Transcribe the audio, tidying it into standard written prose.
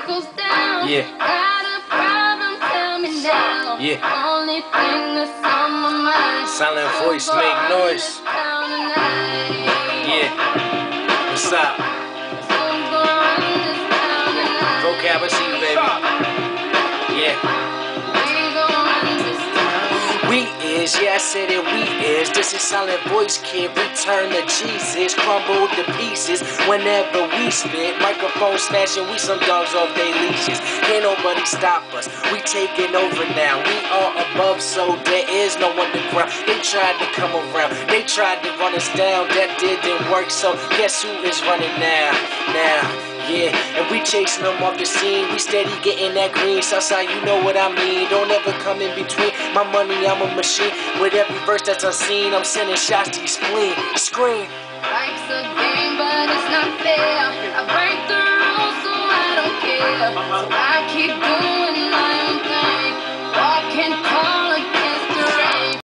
goes down. Yeah. Got a problem, tell me now. Yeah. Only thing that's on my mind. Silent voice, make noise. Yeah. What's up? Vocab, I see you, baby. Yeah. We is, yeah, I said it, we is. This is Silent Voice Kid, return to Jesus. Crumble to pieces whenever we spit. Microphone smashing, we some dogs off they leashes. Can't nobody stop us, we taking over now. We are above, so there is no underground. They tried to come around, they tried to run us down. That didn't work, so guess who is running now? Yeah, and we chasing them off the scene. We steady getting that green. Southside, you know what I mean. Don't ever come in between. My money, I'm a machine. With every verse that's unseen, I'm sending shots to your spleen. Scream. Life's a game, but it's not fair. I break the rules, so I don't care. So I keep going.